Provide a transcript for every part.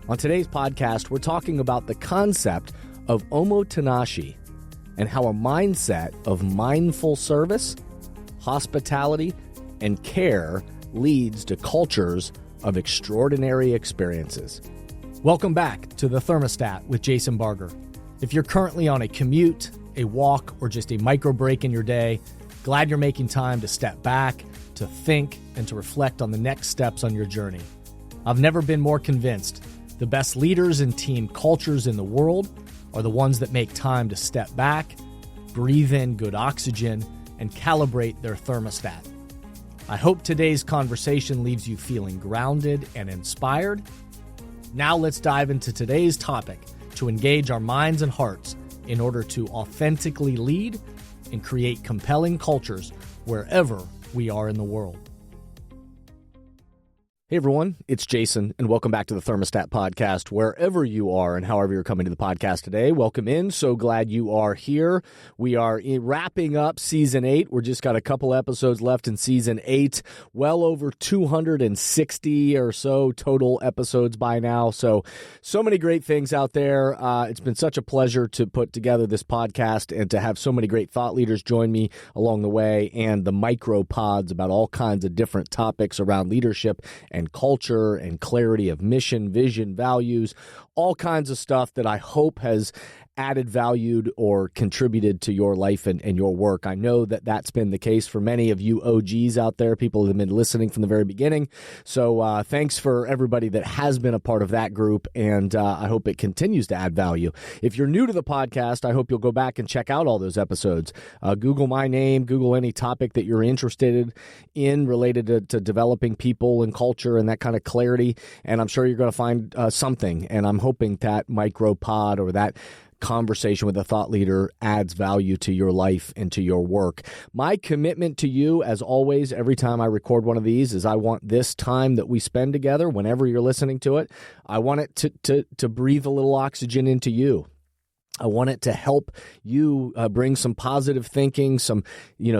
On today's podcast, we're talking about the concept of Omotenashi and how a mindset of mindful service, hospitality, and care leads to cultures of extraordinary experiences. Welcome back to the Thermostat with Jason Barger. If you're currently on a commute, a walk, or just a micro break in your day, glad you're making time to step back, to think, and to reflect on the next steps on your journey. I've never been more convinced the best leaders and team cultures in the world are the ones that make time to step back, breathe in good oxygen, and calibrate their thermostat. I hope today's conversation leaves you feeling grounded and inspired. Now let's dive into today's topic to engage our minds and hearts in order to authentically lead and create compelling cultures wherever we are in the world. Hey everyone, it's Jason, and welcome back to the Thermostat Podcast. Wherever you are and however you're coming to the podcast today, welcome in. So glad you are here. We are wrapping up Season 8. We're just got a couple episodes left in Season 8. Well over 260 or so total episodes by now. So many great things out there. It's been such a pleasure to put together this podcast and to have so many great thought leaders join me along the way, and the micro pods about all kinds of different topics around leadership and culture and clarity of mission, vision, values, all kinds of stuff that I hope has added value or contributed to your life and your work. I know that that's been the case for many of you OGs out there, people who have been listening from the very beginning. So thanks for everybody that has been a part of that group, and I hope it continues to add value. If you're new to the podcast, I hope you'll go back and check out all those episodes. Google my name, Google any topic that you're interested in related to developing people and culture and that kind of clarity, and I'm sure you're going to find something, and I'm hoping that micro pod or that conversation with a thought leader adds value to your life and to your work. My commitment to you, as always, every time I record one of these, is I want this time that we spend together, whenever you're listening to it, I want it to breathe a little oxygen into you. I want it to help you bring some positive thinking, some,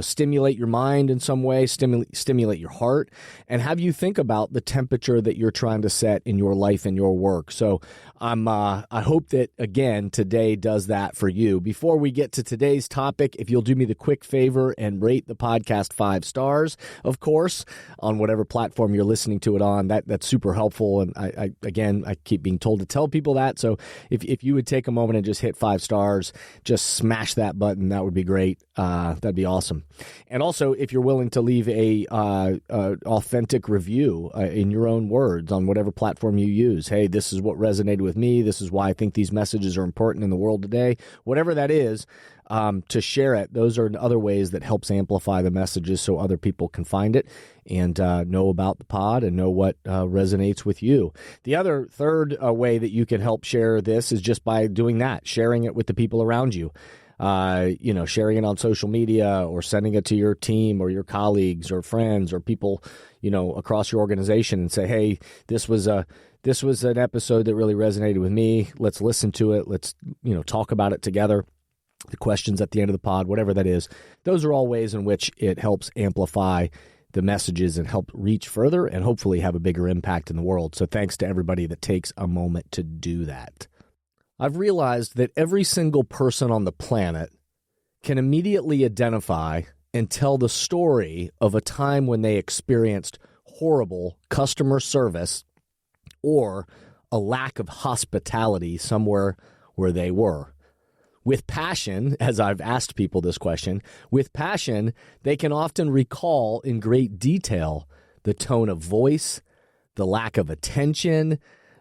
stimulate your mind in some way, stimulate your heart, and have you think about the temperature that you're trying to set in your life and your work. So I hope that, again, today does that for you. Before we get to today's topic, if you'll do me the quick favor and rate the podcast 5 stars, of course, on whatever platform you're listening to it on, that's super helpful. And I keep being told to tell people that. So if you would take a moment and just hit 5 stars, just smash that button. That would be great. That'd be awesome. And also, if you're willing to leave a authentic review in your own words on whatever platform you use. Hey, this is what resonated with me. This is why I think these messages are important in the world today. Whatever that is, to share it. Those are other ways that helps amplify the messages so other people can find it and know about the pod and know what resonates with you. The other third way that you can help share this is just by doing that, sharing it with the people around you. Sharing it on social media or sending it to your team or your colleagues or friends or people, across your organization and say, hey, this was an episode that really resonated with me. Let's listen to it. Let's, talk about it together. The questions at the end of the pod, whatever that is. Those are all ways in which it helps amplify the messages and help reach further and hopefully have a bigger impact in the world. So thanks to everybody that takes a moment to do that. I've realized that every single person on the planet can immediately identify and tell the story of a time when they experienced horrible customer service or a lack of hospitality somewhere where they were. With passion, as I've asked people this question, with passion, they can often recall in great detail the tone of voice, the lack of attention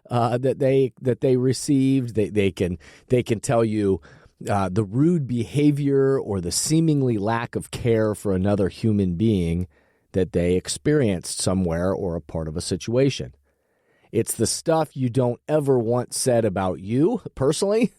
that they received. They can tell you the rude behavior or the seemingly lack of care for another human being that they experienced somewhere or a part of a situation. It's the stuff you don't ever want said about you personally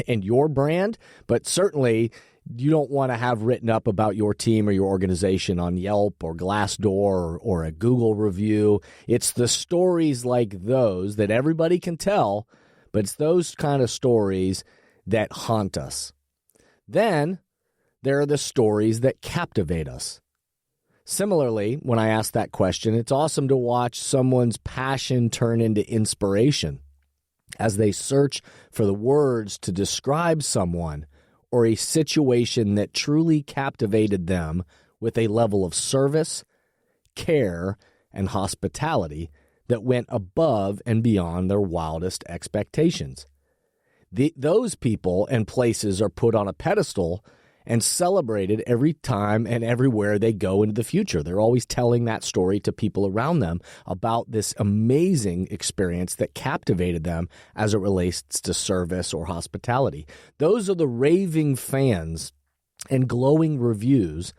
and your brand, but certainly you don't want to have written up about your team or your organization on Yelp or Glassdoor or a Google review. It's the stories like those that everybody can tell, but it's those kind of stories that haunt us. Then there are the stories that captivate us. Similarly, when I ask that question, it's awesome to watch someone's passion turn into inspiration. as they search for the words to describe someone or a situation that truly captivated them with a level of service, care, and hospitality that went above and beyond their wildest expectations. Those people and places are put on a pedestal and celebrated every time and everywhere they go into the future. They're always telling that story to people around them about this amazing experience that captivated them as it relates to service or hospitality. Those are the raving fans and glowing reviews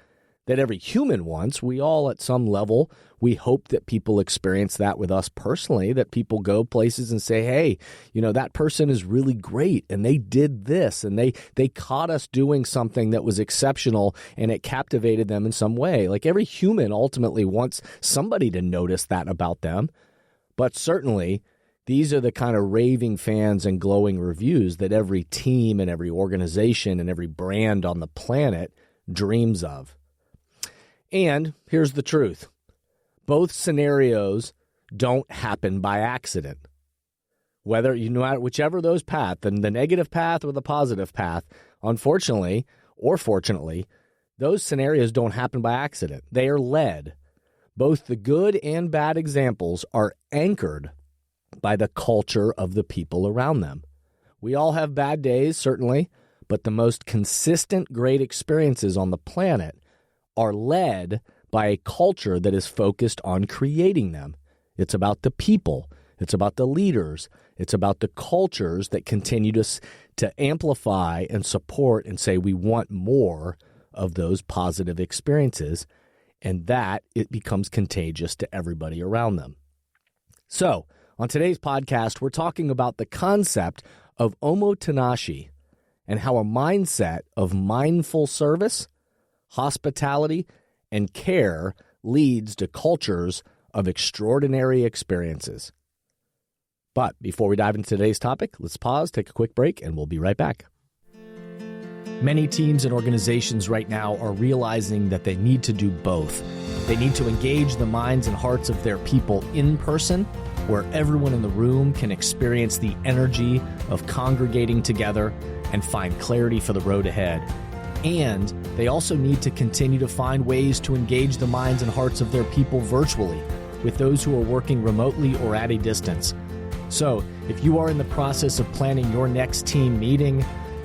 that every human wants. We all, at some level, we hope that people experience that with us personally, that people go places and say, hey, that person is really great and they did this and they caught us doing something that was exceptional and it captivated them in some way. Like every human ultimately wants somebody to notice that about them. But certainly, these are the kind of raving fans and glowing reviews that every team and every organization and every brand on the planet dreams of. And here's the truth. Both scenarios don't happen by accident. Whether whichever those path, the negative path or the positive path, unfortunately or fortunately, those scenarios don't happen by accident. They are led. Both the good and bad examples are anchored by the culture of the people around them. We all have bad days, certainly, but the most consistent great experiences on the planet are led by a culture that is focused on creating them. It's about the people. It's about the leaders. It's about the cultures that continue to amplify and support and say we want more of those positive experiences, and that it becomes contagious to everybody around them. So, on today's podcast, we're talking about the concept of Omotenashi and how a mindset of mindful service, hospitality, and care leads to cultures of extraordinary experiences. But before we dive into today's topic, let's pause, take a quick break, and we'll be right back. Many teams and organizations right now are realizing that they need to do both. They need to engage the minds and hearts of their people in person, where everyone in the room can experience the energy of congregating together and find clarity for the road ahead. And they also need to continue to find ways to engage the minds and hearts of their people virtually with those who are working remotely or at a distance. So, if you are in the process of planning your next team meeting,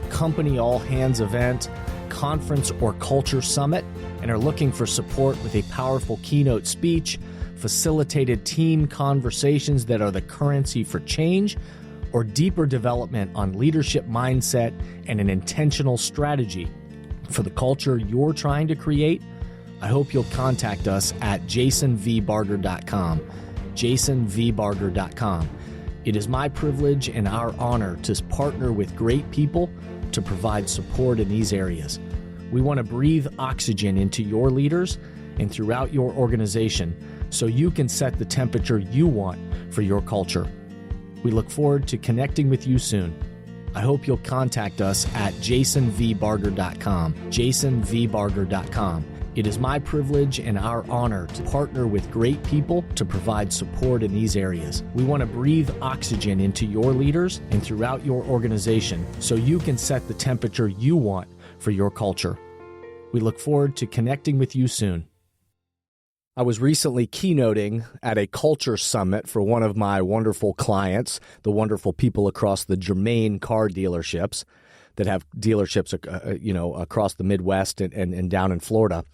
company all-hands event, conference, or culture summit, and are looking for support with a powerful keynote speech, facilitated team conversations that are the currency for change, or deeper development on leadership mindset and an intentional strategy for the culture you're trying to create, I hope you'll contact us at jasonvbarger.com, jasonvbarger.com. It is my privilege and our honor to partner with great people to provide support in these areas. We want to breathe oxygen into your leaders and throughout your organization so you can set the temperature you want for your culture. We look forward to connecting with you soon. I hope you'll contact us at jasonvbarger.com, jasonvbarger.com. It is my privilege and our honor to partner with great people to provide support in these areas. We want to breathe oxygen into your leaders and throughout your organization so you can set the temperature you want for your culture. We look forward to connecting with you soon. I was recently keynoting at a culture summit for one of my wonderful clients, the wonderful people across the Germain car dealerships that have dealerships, across the Midwest and down in Florida.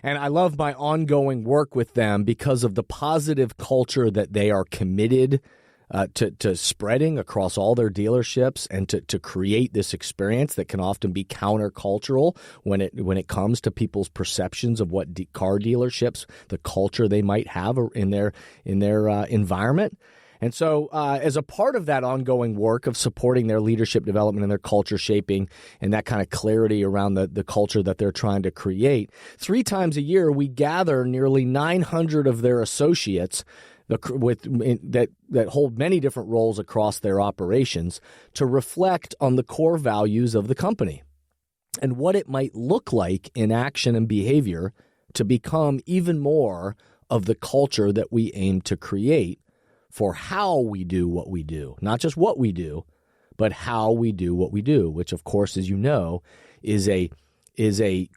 And I love my ongoing work with them because of the positive culture that they are committed to spreading across all their dealerships and to create this experience that can often be countercultural when it comes to people's perceptions of what car dealerships, the culture they might have in their environment. And so as a part of that ongoing work of supporting their leadership development and their culture shaping and that kind of clarity around the culture that they're trying to create, 3 times a year we gather nearly 900 of their associates that hold many different roles across their operations to reflect on the core values of the company and what it might look like in action and behavior to become even more of the culture that we aim to create for how we do what we do, not just what we do, but how we do what we do, which, of course, as you know, is a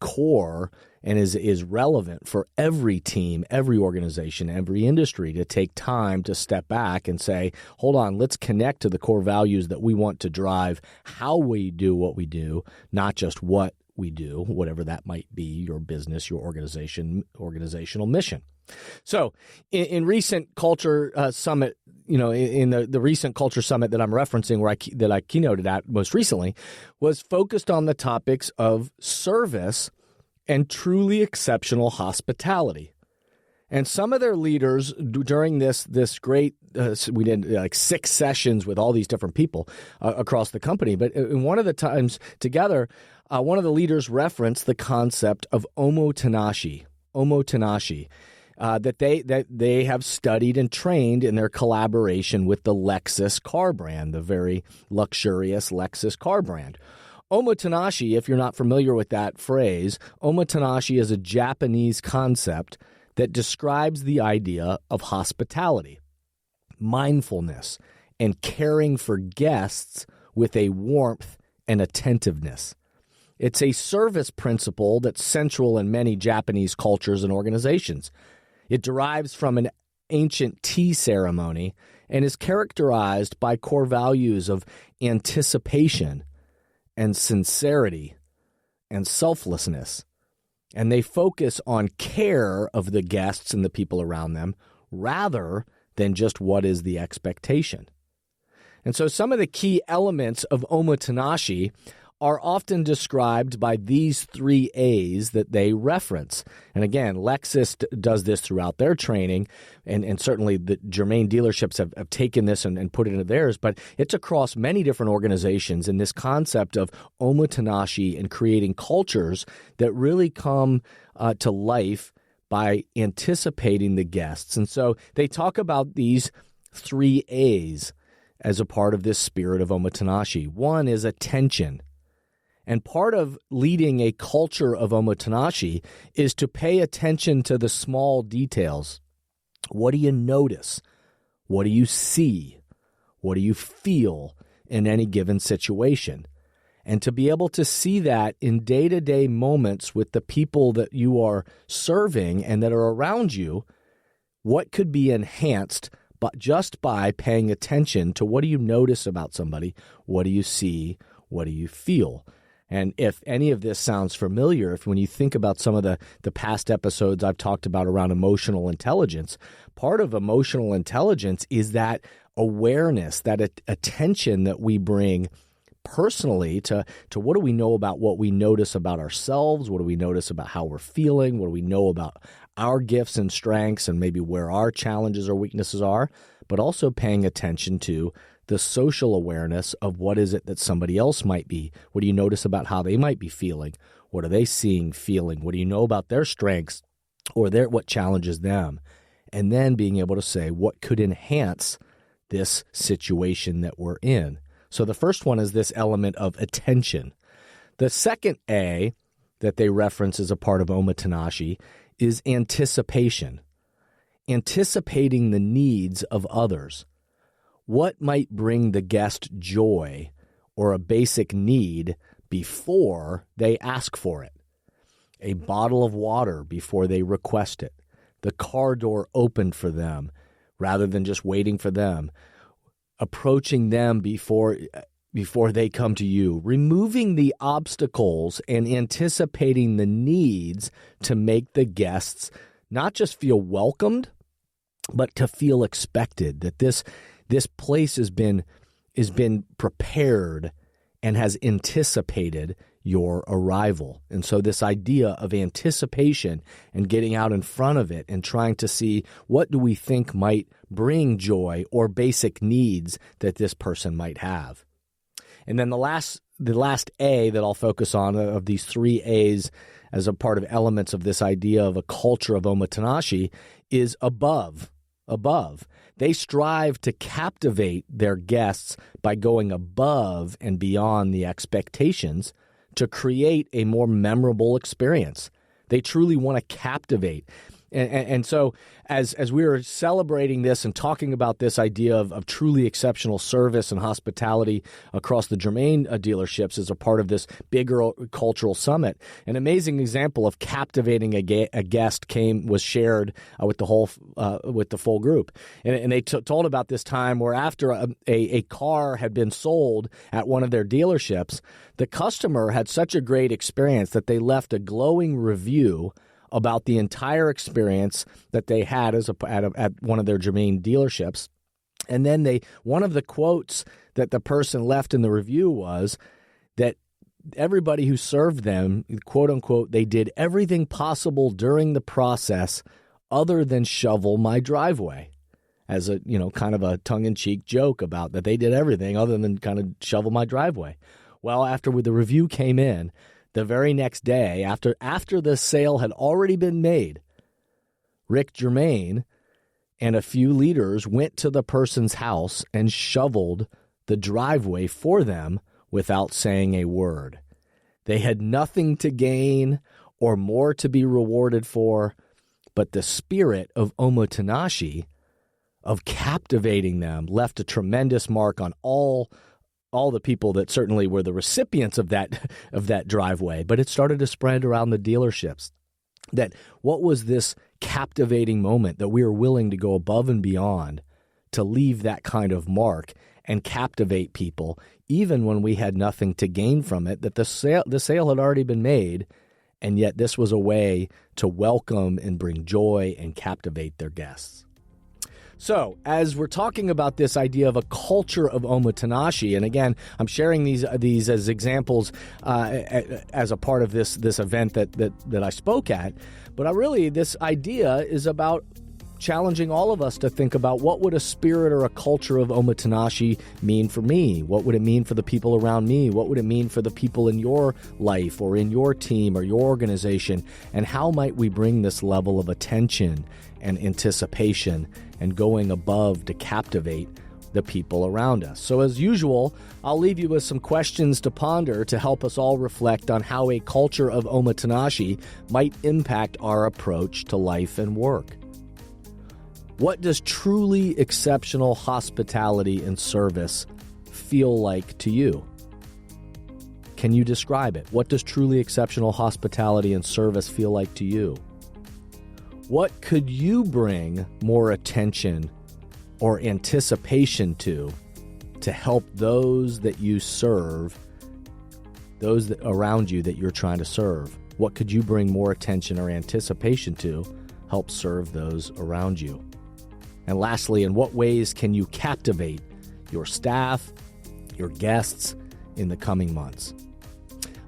core and is relevant for every team, every organization, every industry to take time to step back and say, hold on, let's connect to the core values that we want to drive how we do what we do, not just what we do, whatever that might be, your business, your organizational mission. So in recent culture summit, in the recent culture summit that I'm referencing, that I keynoted at most recently, was focused on the topics of service and truly exceptional hospitality. And some of their leaders during this great, we did like 6 sessions with all these different people across the company. But in one of the times together, one of the leaders referenced the concept of Omotenashi, that they have studied and trained in their collaboration with the Lexus car brand, the very luxurious Lexus car brand. Omotenashi, if you're not familiar with that phrase, Omotenashi is a Japanese concept that describes the idea of hospitality, mindfulness, and caring for guests with a warmth and attentiveness. It's a service principle that's central in many Japanese cultures and organizations. It derives from an ancient tea ceremony and is characterized by core values of anticipation and sincerity and selflessness. And they focus on care of the guests and the people around them rather than just what is the expectation. And so some of the key elements of Omotenashi are often described by these 3 A's that they reference. And again, Lexus does this throughout their training, and certainly the Germain dealerships have taken this and put it into theirs, but it's across many different organizations in this concept of Omotenashi and creating cultures that really come to life by anticipating the guests. And so they talk about these 3 A's as a part of this spirit of Omotenashi. One is attention. And part of leading a culture of Omotenashi is to pay attention to the small details. What do you notice? What do you see? What do you feel in any given situation? And to be able to see that in day-to-day moments with the people that you are serving and that are around you, what could be enhanced but just by paying attention to what do you notice about somebody? What do you see? What do you feel? And if any of this sounds familiar, when you think about some of the past episodes I've talked about around emotional intelligence, part of emotional intelligence is that awareness, that attention that we bring personally to what do we know about what we notice about ourselves, what do we notice about how we're feeling, what do we know about our gifts and strengths and maybe where our challenges or weaknesses are, but also paying attention to the social awareness of what is it that somebody else might be. What do you notice about how they might be feeling? What are they seeing, feeling? What do you know about their strengths or what challenges them? And then being able to say what could enhance this situation that we're in. So the first one is this element of attention. The second A that they reference as a part of Omotenashi is anticipation. Anticipating the needs of others. What might bring the guest joy or a basic need before they ask for it? A bottle of water before they request it. The car door opened for them rather than just waiting for them. Approaching them before they come to you. Removing the obstacles and anticipating the needs to make the guests not just feel welcomed, but to feel expected, that this place has been prepared and has anticipated your arrival. And so this idea of anticipation and getting out in front of it and trying to see what do we think might bring joy or basic needs that this person might have. And then the last A that I'll focus on of these 3 A's as a part of elements of this idea of a culture of Omotenashi is above. They strive to captivate their guests by going above and beyond the expectations to create a more memorable experience. They truly want to captivate. And so as we were celebrating this and talking about this idea of truly exceptional service and hospitality across the Germain dealerships as a part of this bigger cultural summit, an amazing example of captivating a guest was shared with the full group. And they told about this time where after a car had been sold at one of their dealerships, the customer had such a great experience that they left a glowing review about the entire experience that they had at one of their Germain dealerships. And then one of the quotes that the person left in the review was that everybody who served them, quote unquote, they did everything possible during the process other than shovel my driveway, as a, kind of a tongue-in-cheek joke about that they did everything other than kind of shovel my driveway. Well, after the review came in, the very next day, after the sale had already been made, Rick Germain and a few leaders went to the person's house and shoveled the driveway for them without saying a word. They had nothing to gain or more to be rewarded for, but the spirit of Omotenashi, of captivating them, left a tremendous mark on all the people that certainly were the recipients of that driveway, but it started to spread around the dealerships. That what was this captivating moment that we were willing to go above and beyond to leave that kind of mark and captivate people, even when we had nothing to gain from it, that the sale had already been made, and yet this was a way to welcome and bring joy and captivate their guests. So, as we're talking about this idea of a culture of Omotenashi, and again, I'm sharing these as examples as a part of this event that I spoke at, but this idea is about challenging all of us to think about what would a spirit or a culture of Omotenashi mean for me? What would it mean for the people around me? What would it mean for the people in your life or in your team or your organization? And how might we bring this level of attention and anticipation and going above to captivate the people around us? So as usual, I'll leave you with some questions to ponder to help us all reflect on how a culture of Omotenashi might impact our approach to life and work. What does truly exceptional hospitality and service feel like to you? Can you describe it? What does truly exceptional hospitality and service feel like to you? What could you bring more attention or anticipation to help those that you serve, those around you that you're trying to serve? What could you bring more attention or anticipation to help serve those around you? And lastly, in what ways can you captivate your staff, your guests in the coming months?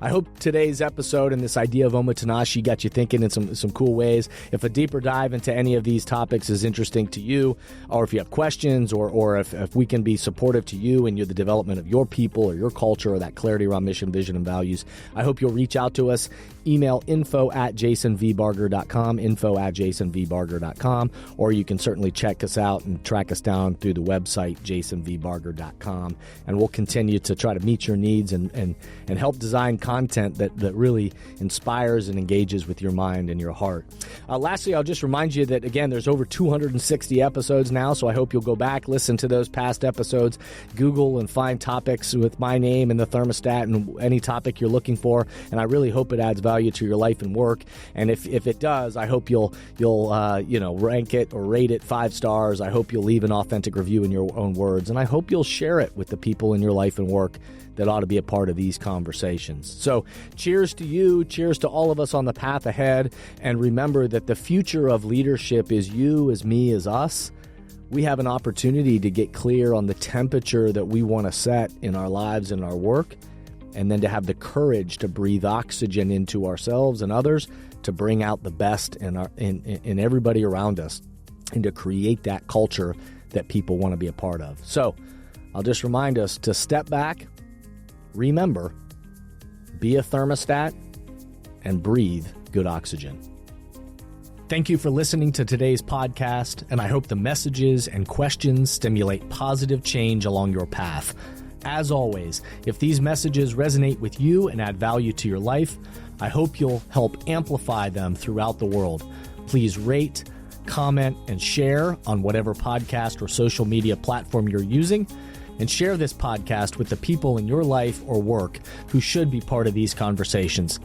I hope today's episode and this idea of Omotenashi got you thinking in some cool ways. If a deeper dive into any of these topics is interesting to you, or if you have questions, or if we can be supportive to you in the development of your people or your culture or that clarity around mission, vision, and values, I hope you'll reach out to us. Email info@jasonvbarger.com, info@jasonvbarger.com, or you can certainly check us out and track us down through the website, jasonvbarger.com, and we'll continue to try to meet your needs and help design content that really inspires and engages with your mind and your heart. Lastly, I'll just remind you that, again, there's over 260 episodes now, so I hope you'll go back, listen to those past episodes, Google and find topics with my name and the Thermostat and any topic you're looking for, and I really hope it adds value to your life and work. And if it does, I hope you'll rank it or rate it 5 stars. I hope you'll leave an authentic review in your own words, and I hope you'll share it with the people in your life and work that ought to be a part of these conversations. So cheers to you, cheers to all of us on the path ahead, and remember that the future of leadership is you, is me, is us. We have an opportunity to get clear on the temperature that we want to set in our lives and our work, and then to have the courage to breathe oxygen into ourselves and others to bring out the best in everybody around us and to create that culture that people want to be a part of. So I'll just remind us to step back, remember, be a thermostat, and breathe good oxygen. Thank you for listening to today's podcast, and I hope the messages and questions stimulate positive change along your path. As always, if these messages resonate with you and add value to your life, I hope you'll help amplify them throughout the world. Please rate, comment, and share on whatever podcast or social media platform you're using, and share this podcast with the people in your life or work who should be part of these conversations.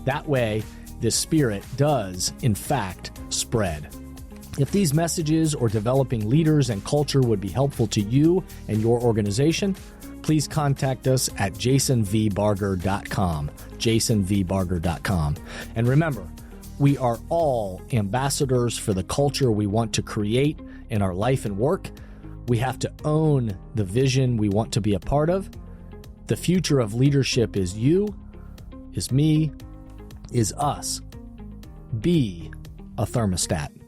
That way, this spirit does, in fact, spread. If these messages or developing leaders and culture would be helpful to you and your organization, please contact us at jasonvbarger.com, jasonvbarger.com. And remember, we are all ambassadors for the culture we want to create in our life and work. We have to own the vision we want to be a part of. The future of leadership is you, is me, is us. Be a thermostat.